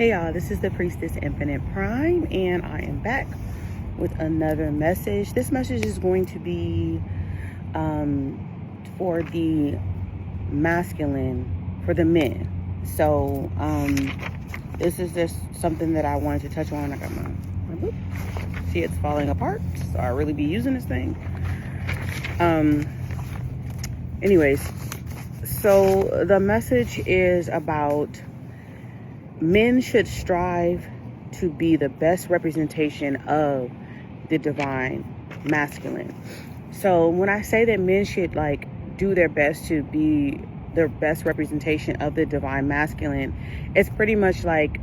Hey y'all, this is the Priestess Infinite Prime, and I am back with another message. This message is going to be for the masculine, for the men. So this is just something that I wanted to touch on. I got my book. See, it's falling apart, so I really be using this thing. Anyways, so the message is about men should strive to be the best representation of the divine masculine. So when I say that men should do their best to be their best representation of the divine masculine, it's pretty much like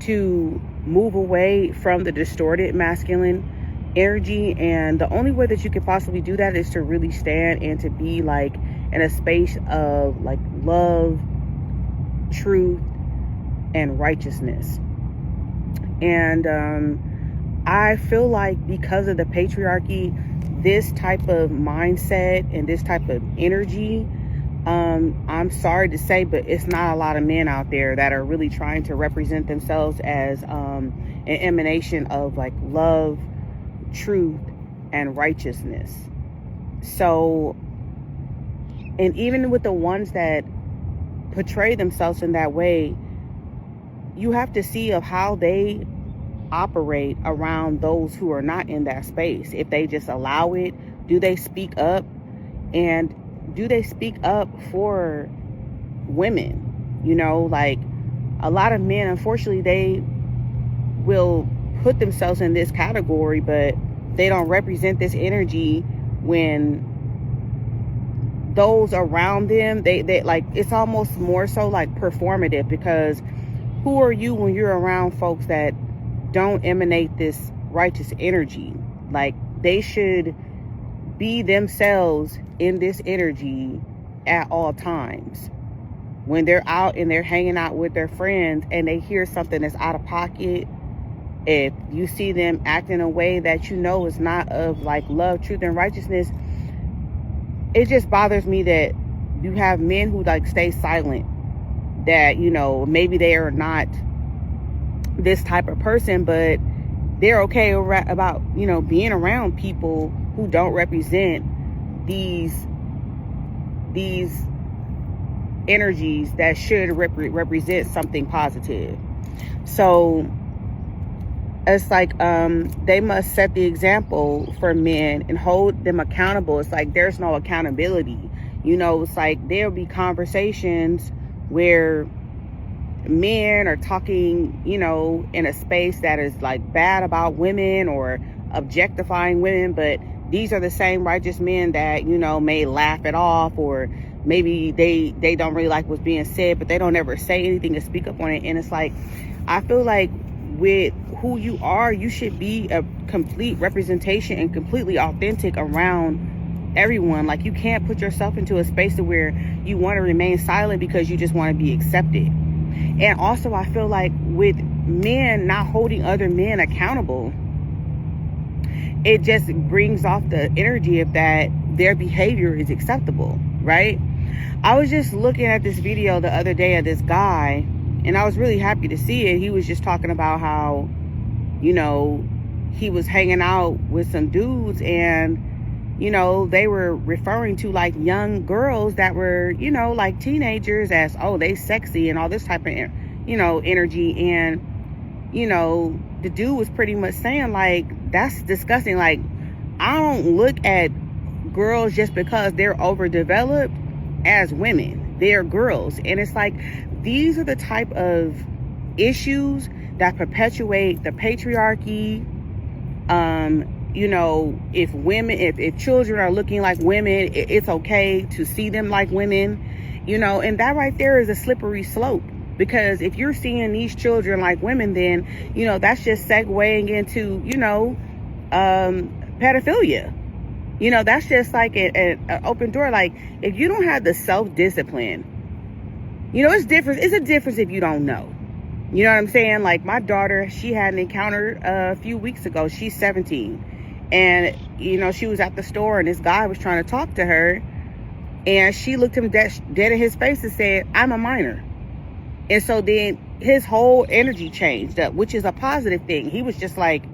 to move away from the distorted masculine energy. And the only way that you could possibly do that is to really stand and to be in a space of love, truth, and righteousness. And I feel like because of the patriarchy, this type of mindset and this type of energy, I'm sorry to say, but it's not a lot of men out there that are really trying to represent themselves as an emanation of love, truth, and righteousness. So, and even with the ones that portray themselves in that way, you have to see of how they operate around those who are not in that space. If they just allow it, do they speak up? And do they speak up for women? A lot of men, unfortunately, they will put themselves in this category, but they don't represent this energy when those around them, they it's almost more so performative, because who are you when you're around folks that don't emanate this righteous energy? They should be themselves in this energy at all times. When they're out and they're hanging out with their friends and they hear something that's out of pocket, if you see them act in a way that is not of love, truth, and righteousness, it just bothers me that you have men who stay silent, that maybe they are not this type of person, but they're okay about being around people who don't represent these energies that should represent something positive. So it's they must set the example for men and hold them accountable. It's there's no accountability. It's there'll be conversations where men are talking, in a space that is bad about women or objectifying women, but these are the same righteous men that, may laugh it off, or maybe they don't really like what's being said, but they don't ever say anything to speak up on it. And it's I feel with who you are, you should be a complete representation and completely authentic around everyone. You can't put yourself into a space to where you want to remain silent because you just want to be accepted. And also, I feel with men not holding other men accountable, it just brings off the energy of that their behavior is acceptable, right? I was just looking at this video the other day of this guy, and I was really happy to see it. He was just talking about how, he was hanging out with some dudes, and they were referring to young girls that were, teenagers as, oh, they sexy and all this type of, energy. And, the dude was pretty much saying that's disgusting. I don't look at girls just because they're overdeveloped as women. They're girls. And it's these are the type of issues that perpetuate the patriarchy. If women, if children are looking like women, it's okay to see them like women, and that right there is a slippery slope, because if you're seeing these children like women, then, that's just segueing into, pedophilia. That's just an open door. If you don't have the self-discipline, it's different. It's a difference if you don't know. You know what I'm saying? My daughter, she had an encounter a few weeks ago. She's 17. And, she was at the store and this guy was trying to talk to her. And she looked him dead in his face and said, "I'm a minor." And so then his whole energy changed up, which is a positive thing. He was just like,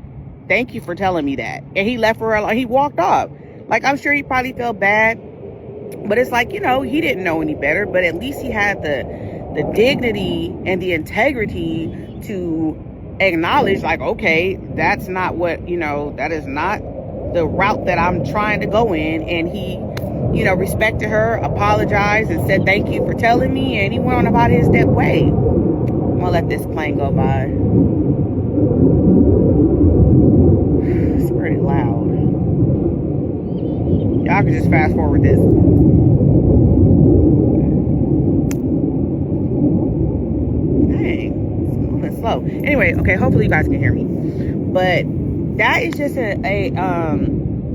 thank you for telling me that. And he left her alone. He walked off. Like, I'm sure he probably felt bad, but it's like, you know, he didn't know any better, but at least he had the dignity and the integrity to acknowledge, like, okay, that's not what, you know, that is not the route that I'm trying to go in. And he, you know, respected her, apologized, and said thank you for telling me, and he went on about his way. I'm gonna let this plane go by. It's pretty loud. Y'all can just fast forward this. Dang, it's moving slow. Anyway, okay, hopefully you guys can hear me. But that is just a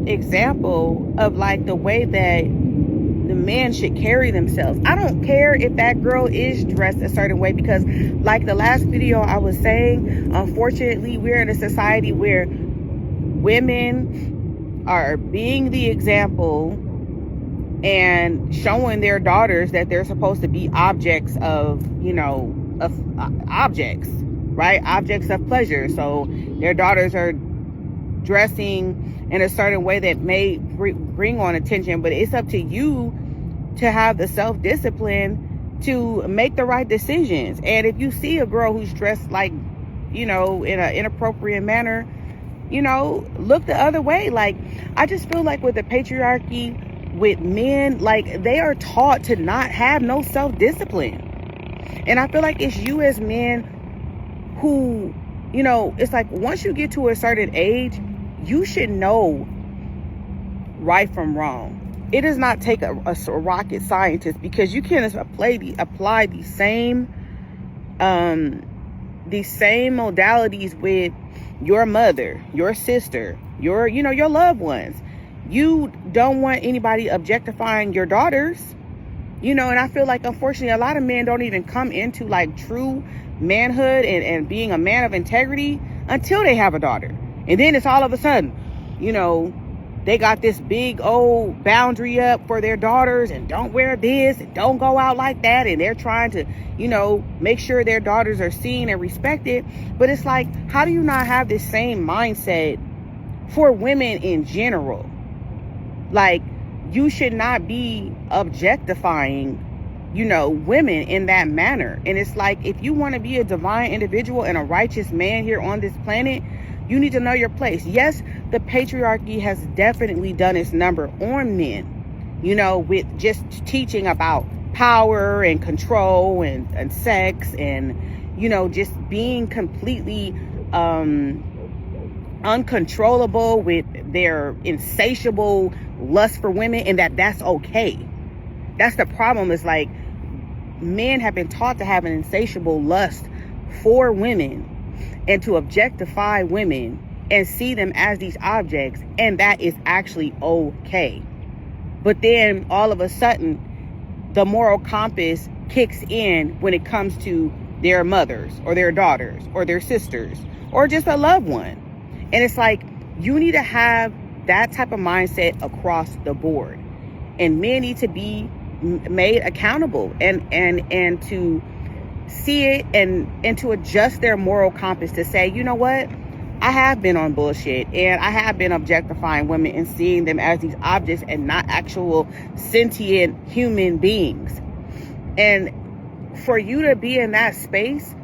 example of like the way that the men should carry themselves. I don't care if that girl is dressed a certain way, because like the last video I was saying, unfortunately, we're in a society where women are being the example and showing their daughters that they're supposed to be objects of, you know, of objects, right? Objects of pleasure. So their daughters are dressing in a certain way that may bring on attention, but it's up to you to have the self-discipline to make the right decisions. And if you see a girl who's dressed like, you know, in an inappropriate manner, you know, look the other way. Like, I just feel like with the patriarchy, with men, like, they are taught to not have no self-discipline. And I feel like it's you as men who, you know, it's like once you get to a certain age, you should know right from wrong. It does not take a rocket scientist, because you can apply the same modalities with your mother, your sister, your, you know, your loved ones. You don't want anybody objectifying your daughters, you know. And I feel like, unfortunately, a lot of men don't even come into like true manhood and being a man of integrity until they have a daughter. And then it's all of a sudden, you know, they got this big old boundary up for their daughters, and don't wear this and don't go out like that. And they're trying to, you know, make sure their daughters are seen and respected. But it's like, how do you not have this same mindset for women in general? Like, you should not be objectifying, you know, women in that manner. And it's like, if you want to be a divine individual and a righteous man here on this planet, you need to know your place. Yes, the patriarchy has definitely done its number on men, you know, with just teaching about power and control and sex and, you know, just being completely uncontrollable with their insatiable lust for women, and that's okay. That's the problem. Is like, men have been taught to have an insatiable lust for women and to objectify women and see them as these objects, and that is actually okay. But then all of a sudden, the moral compass kicks in when it comes to their mothers or their daughters or their sisters or just a loved one. And it's like, you need to have that type of mindset across the board, and men need to be made accountable and to see it and to adjust their moral compass to say, you know what, I have been on bullshit, and I have been objectifying women and seeing them as these objects and not actual sentient human beings. And for you to be in that space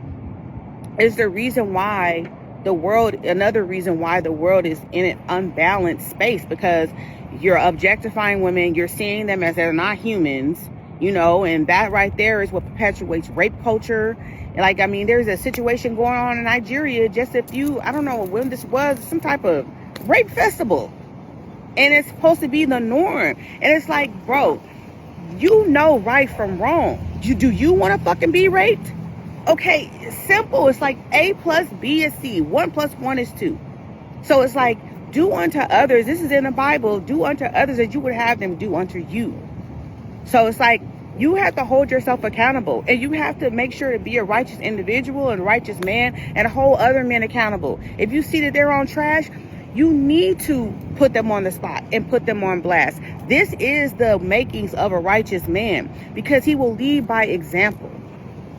is the reason why another reason why the world is in an unbalanced space, because you're objectifying women, you're seeing them as they're not humans, you know, and that right there is what perpetuates rape culture. And like, I mean, there's a situation going on in Nigeria just I don't know when this was, some type of rape festival, and it's supposed to be the norm. And it's like, bro, you know right from wrong. Do you want to fucking be raped? Okay, simple. It's like A plus B is C. 1 + 1 is 2. So it's like, do unto others. This is in the Bible. Do unto others as you would have them do unto you. So it's like, you have to hold yourself accountable, and you have to make sure to be a righteous individual and a righteous man and hold other men accountable. If you see that they're on trash, you need to put them on the spot and put them on blast. This is the makings of a righteous man, because he will lead by example.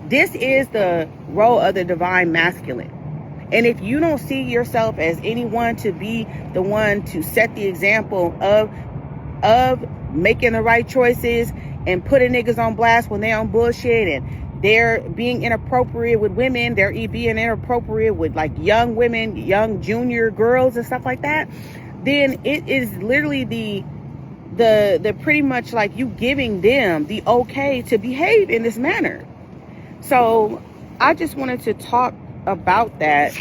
This is the role of the divine masculine. And if you don't see yourself as anyone to be the one to set the example of making the right choices and putting niggas on blast when they're on bullshit and they're being inappropriate with women, they're being inappropriate with like young women, young junior girls and stuff like that, then it is literally the pretty much like you giving them the okay to behave in this manner. So I just wanted to talk about that.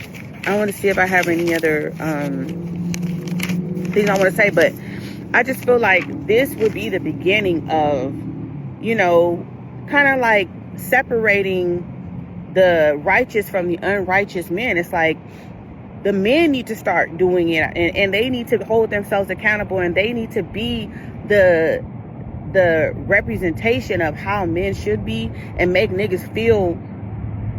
I want to see if I have any other things I want to say, but I just feel like this would be the beginning of, kind of like separating the righteous from the unrighteous men. It's like the men need to start doing it, and they need to hold themselves accountable, and they need to be the representation of how men should be and make niggas feel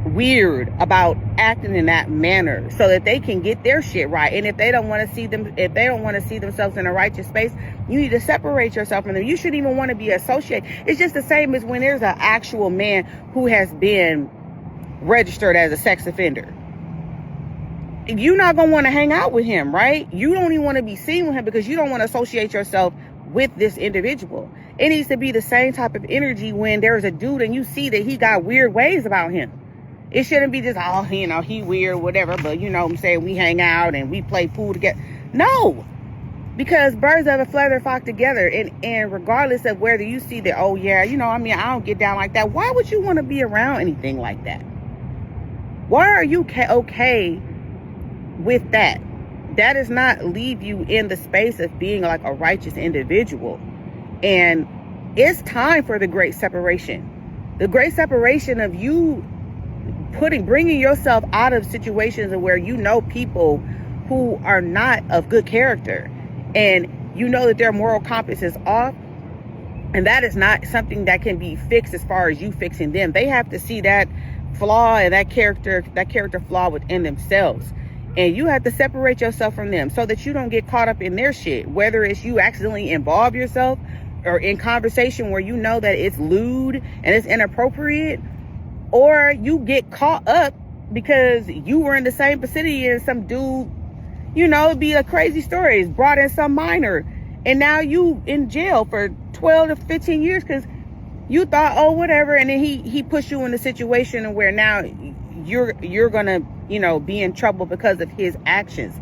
weird about acting in that manner so that they can get their shit right. And if they don't want to see themselves in a righteous space, you need to separate yourself from them. You shouldn't even want to be associated. It's just the same as when there's an actual man who has been registered as a sex offender. You're not going to want to hang out with him, right? You don't even want to be seen with him because you don't want to associate yourself with this individual. It needs to be the same type of energy when there's a dude and you see that he got weird ways about him. It shouldn't be just, he weird, whatever, but what I'm saying, we hang out and we play pool together. No, because birds of a feather flock together. And regardless of whether you see that, I don't get down like that. Why would you want to be around anything like that? Why are you okay with that? That does not leave you in the space of being like a righteous individual. And it's time for the great separation. The great separation of you bringing yourself out of situations where people who are not of good character, and that their moral compass is off, and that is not something that can be fixed as far as you fixing them. They have to see that flaw and that character flaw within themselves, and you have to separate yourself from them so that you don't get caught up in their shit, whether it's you accidentally involve yourself or in conversation where that it's lewd and it's inappropriate, or you get caught up because you were in the same vicinity and some dude, it'd be a crazy story, is brought in some minor, and now you in jail for 12 to 15 years because you thought, whatever, and then he pushed you in a situation where now you're gonna, be in trouble because of his actions,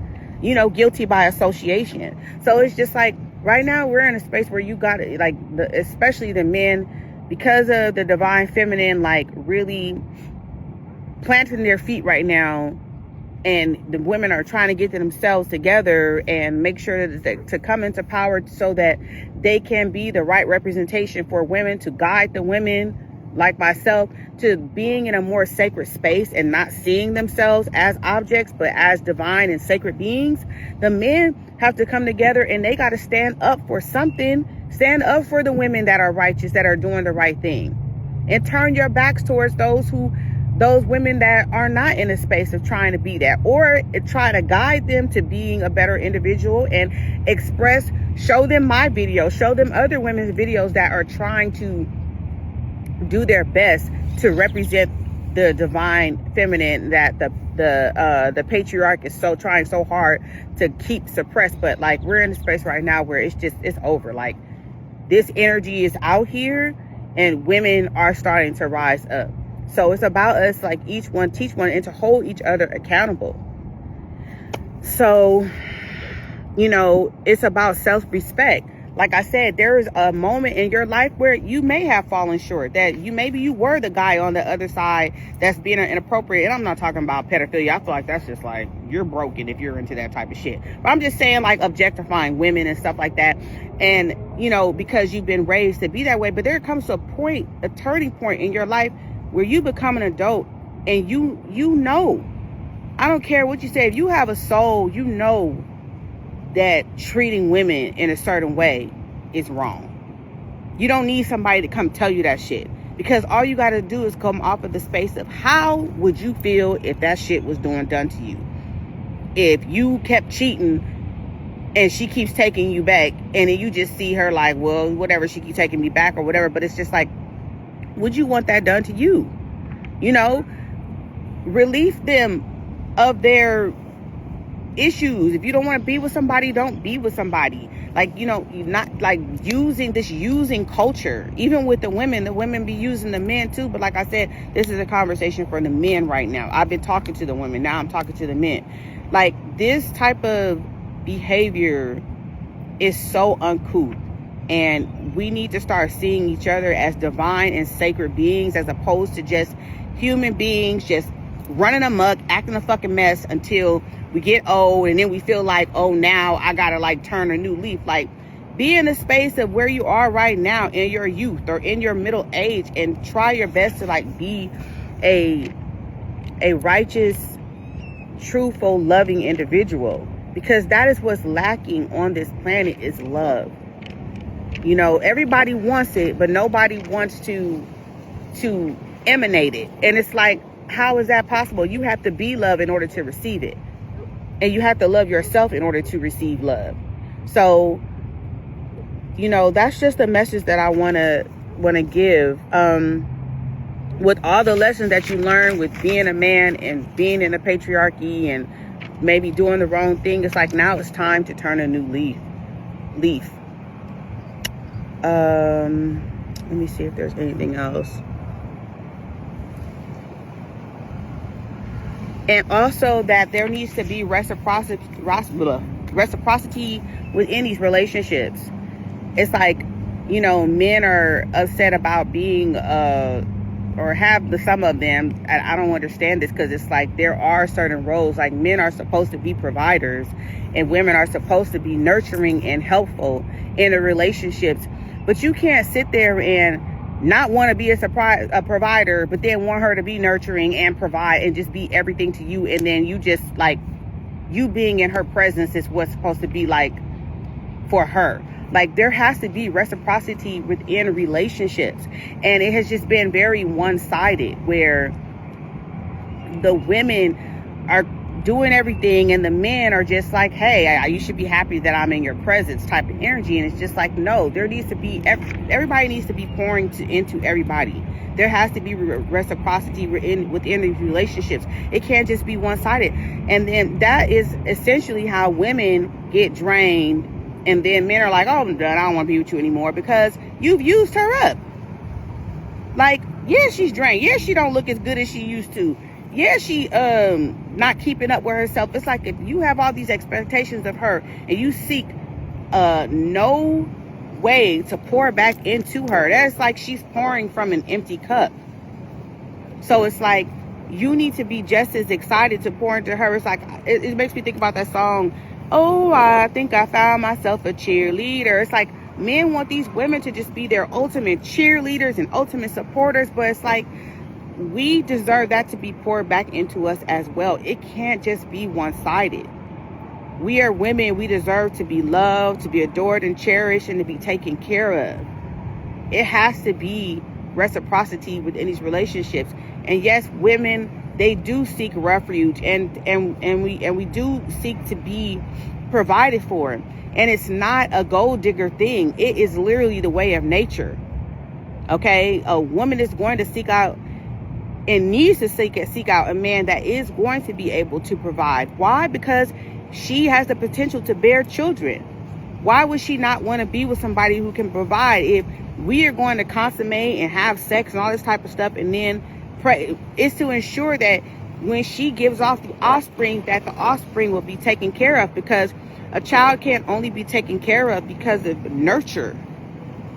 guilty by association. So it's just like right now we're in a space where you got to, like, especially the men, because of the divine feminine, like really planting their feet right now, and the women are trying to get themselves together and make sure that to come into power so that they can be the right representation for women, to guide the women like myself to being in a more sacred space and not seeing themselves as objects but as divine and sacred beings. The men have to come together and they got to stand up for something. Stand up for the women that are righteous, that are doing the right thing, and turn your backs towards those women that are not in a space of trying to be that, or try to guide them to being a better individual and show them my video, show them other women's videos that are trying to do their best to represent the divine feminine that the patriarch is trying so hard to keep suppressed. But like, we're in a space right now where it's over. Like, this energy is out here and women are starting to rise up. So it's about us, like, each one teach one and to hold each other accountable. So, it's about self-respect. Like I said, there is a moment in your life where you may have fallen short, that maybe you were the guy on the other side that's being inappropriate. And I'm not talking about pedophilia. I feel like that's just like, you're broken if you're into that type of shit. But I'm just saying, like, objectifying women and stuff like that. And, because you've been raised to be that way. But there comes a turning point in your life where you become an adult and I don't care what you say. If you have a soul, that treating women in a certain way is wrong. You don't need somebody to come tell you that shit, because all you got to do is come off of the space of how would you feel if that shit was done to you. If you kept cheating and she keeps taking you back, and then you just see her like, well, whatever, she keeps taking me back or whatever, but it's just like, would you want that done to you? You know, release them of their issues. If you don't want to be with somebody, don't be with somebody. Like, you know, not like using culture. Even with the women be using the men too. But like I said, this is a conversation for the men right now. I've been talking to the women. Now I'm talking to the men. Like, this type of behavior is so uncouth. And we need to start seeing each other as divine and sacred beings, as opposed to just human beings just running amok, acting a fucking mess until we get old, and then we feel like, oh, now I gotta like turn a new leaf. Like, be in the space of where you are right now in your youth or in your middle age, and try your best to like be a righteous, truthful, loving individual, because that is what's lacking on this planet, is love. You know, everybody wants it, but nobody wants to emanate it. And it's like, how is that possible? You have to be love in order to receive it. And you have to love yourself in order to receive love. So, you know, that's just a message that I want to give. With all the lessons that you learn with being a man and being in a patriarchy and maybe doing the wrong thing, it's like, now it's time to turn a new leaf. Let me see if there's anything else. And also that there needs to be reciprocity within these relationships. It's like, you know, men are upset about being, or have some of them, I don't understand this, because it's like there are certain roles. Like, men are supposed to be providers and women are supposed to be nurturing and helpful in the relationships. But you can't sit there and not want to be a provider, but then want her to be nurturing and provide and just be everything to you. And then you just like, you being in her presence is what's supposed to be like for her. Like, there has to be reciprocity within relationships. And it has just been very one-sided, where the women are doing everything and the men are just like, hey, you should be happy that I'm in your presence type of energy. And it's just like, no, there needs to be, everybody needs to be pouring into everybody. There has to be reciprocity within these relationships. It can't just be one-sided. And then that is essentially how women get drained. And then men are like, oh, I'm done. I don't want to be with you anymore, because you've used her up. Like, yeah, she's drained. Yeah, she don't look as good as she used to. Yeah, she not keeping up with herself. It's like, if you have all these expectations of her and you seek no way to pour back into her, that's like she's pouring from an empty cup. So it's like, you need to be just as excited to pour into her. It's like, it makes me think about that song, oh, I think I found myself a cheerleader. It's like, men want these women to just be their ultimate cheerleaders and ultimate supporters, but it's like, we deserve that to be poured back into us as well. It can't just be one-sided. We are women. We deserve to be loved, to be adored and cherished, and to be taken care of. It has to be reciprocity within these relationships. And yes, women, they do seek refuge, and we do seek to be provided for. And it's not a gold digger thing. It is literally the way of nature. Okay, a woman is going to seek out and needs to seek out a man that is going to be able to provide. Why? Because she has the potential to bear children. Why would she not want to be with somebody who can provide? If we are going to consummate and have sex and all this type of stuff, and then pray, it's to ensure that when she gives off the offspring, that the offspring will be taken care of, because a child can't only be taken care of because of nurture.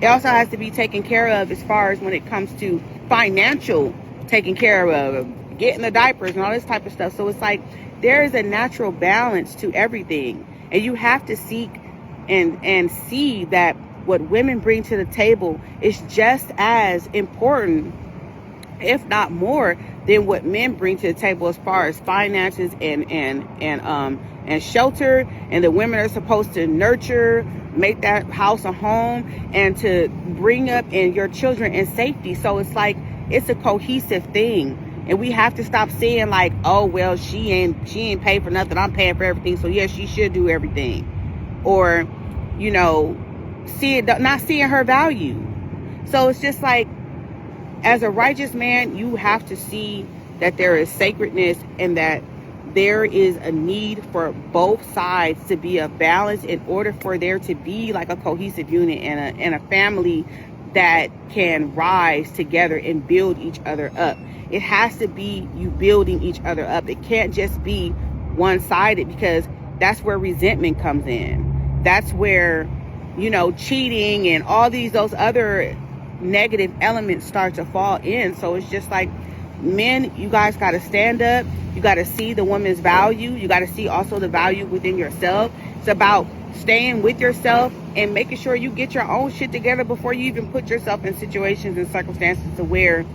It also has to be taken care of as far as when it comes to financial taken care of, getting the diapers and all this type of stuff. So it's like, there is a natural balance to everything, and you have to seek and see that what women bring to the table is just as important, if not more, than what men bring to the table as far as finances and shelter. And the women are supposed to nurture, make that house a home, and to bring up in your children in safety. So it's like, it's a cohesive thing. And we have to stop saying like, oh, well, she ain't paid for nothing, I'm paying for everything, so yes, she should do everything. Or, you know, not seeing her value. So it's just like, as a righteous man, you have to see that there is sacredness and that there is a need for both sides to be a balance in order for there to be like a cohesive unit and a family that can rise together and build each other up. It has to be you building each other up. It can't just be one-sided, because that's where resentment comes in. That's where, you know, cheating and all those other negative elements start to fall in. So it's just like, men, you guys got to stand up. You got to see the woman's value. You got to see also the value within yourself. It's about staying with yourself and making sure you get your own shit together before you even put yourself in situations and circumstances to where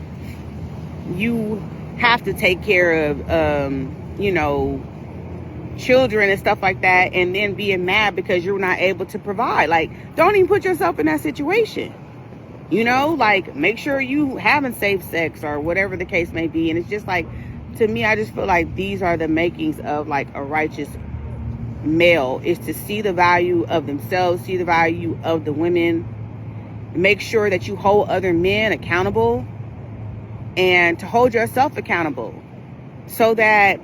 you have to take care of, you know, children and stuff like that, and then being mad because you're not able to provide. Like, don't even put yourself in that situation. You know, like, make sure you having safe sex or whatever the case may be. And it's just like, to me, I just feel like these are the makings of like a righteous male, is to see the value of themselves, see the value of the women, make sure that you hold other men accountable, and to hold yourself accountable, so that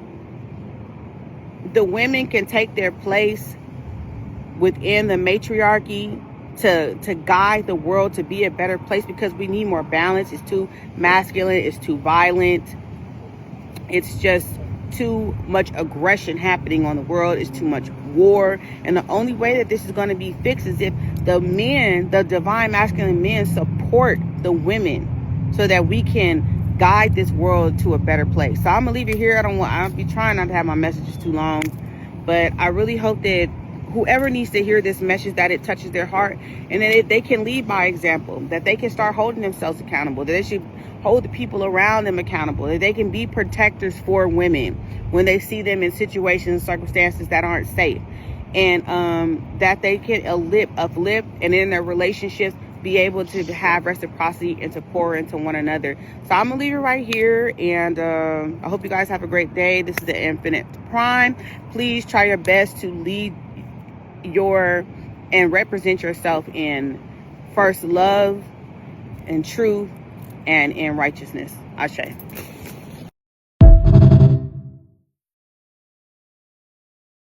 the women can take their place within the matriarchy to guide the world to be a better place, because we need more balance. It's too masculine, it's too violent, it's just too much aggression happening on the world. It's too much war. And the only way that this is going to be fixed is if the men, the divine masculine men, support the women so that we can guide this world to a better place. So I'm gonna leave it here. I'll be trying not to have my messages too long, but I really hope that whoever needs to hear this message, that it touches their heart, and that they can lead by example, that they can start holding themselves accountable, that they should hold the people around them accountable, that they can be protectors for women when they see them in situations and circumstances that aren't safe, and that they can uplift, and in their relationships be able to have reciprocity and to pour into one another. So I'm gonna leave it right here, and I hope you guys have a great day. This is the Infinite Prime. Please try your best to lead and represent yourself in first love and truth and in righteousness. Ashe.